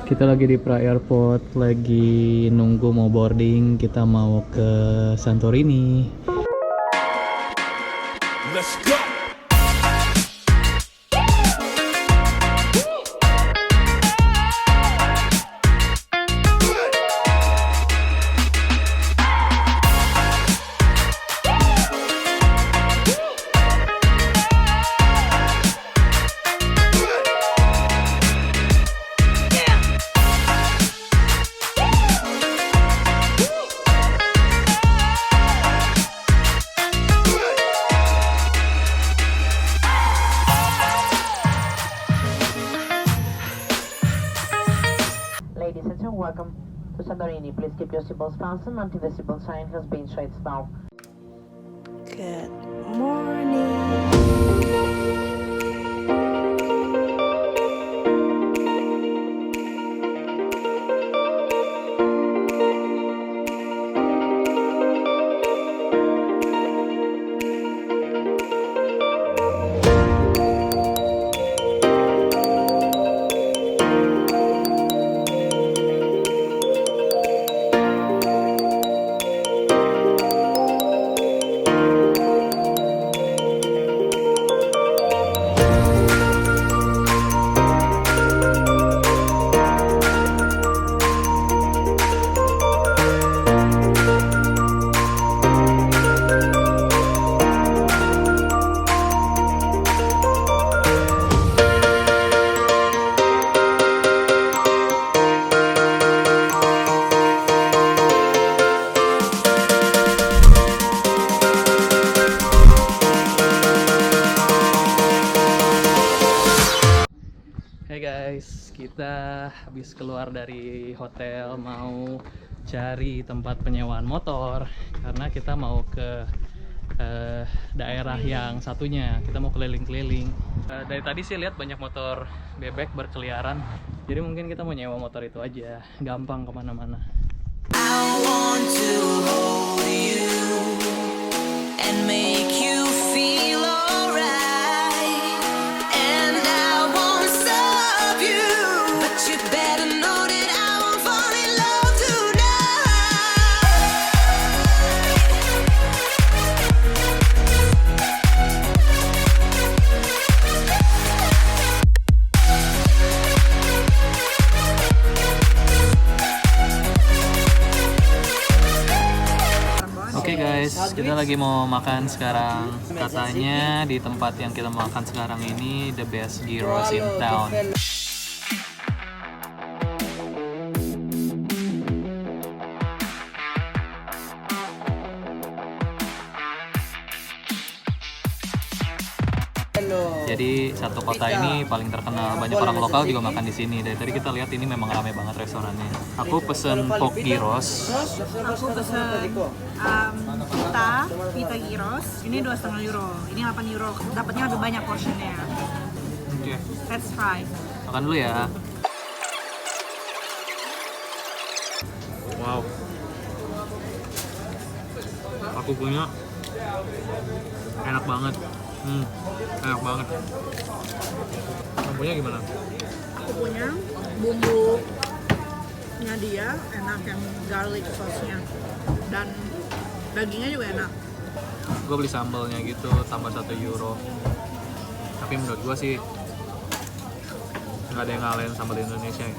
Kita lagi di Pra Airport, lagi nunggu mau boarding. Kita mau ke Santorini. Let's go. Ladies and gentlemen, welcome to Santorini. Please keep your seatbelts fastened until the seatbelt sign has been switched off. Good morning. Hey guys, kita habis keluar dari hotel mau cari tempat penyewaan motor karena kita mau ke daerah yang satunya. Kita mau keliling-keliling. Dari tadi sih lihat banyak motor bebek berkeliaran. Jadi mungkin kita mau nyewa motor itu aja, gampang kemana-mana. I want to hold you and make you feel alright. And I won't stop you, but you better know that I won't fall in love tonight. Oke guys, kita lagi mau makan sekarang. Katanya di tempat yang kita makan sekarang ini the best gyros in town. Jadi satu kota ini paling terkenal, banyak orang lokal juga makan di sini. Dari tadi kita lihat ini memang ramai banget restorannya. Aku pesen pork gyros. Aku pesen pita gyros. Ini 2,5 euro. Ini 8 euro. Dapatnya lebih banyak portionnya. Oke, Let's try. makan dulu ya. Wow, aku punya enak banget. Enak banget. Bumbunya gimana? Aku punya bumbunya dia enak, yang garlic sauce-nya. Dan dagingnya juga enak. Gue beli sambalnya gitu, tambah 1 euro. Tapi menurut gue sih nggak ada yang ngalahin sambal Indonesia ya.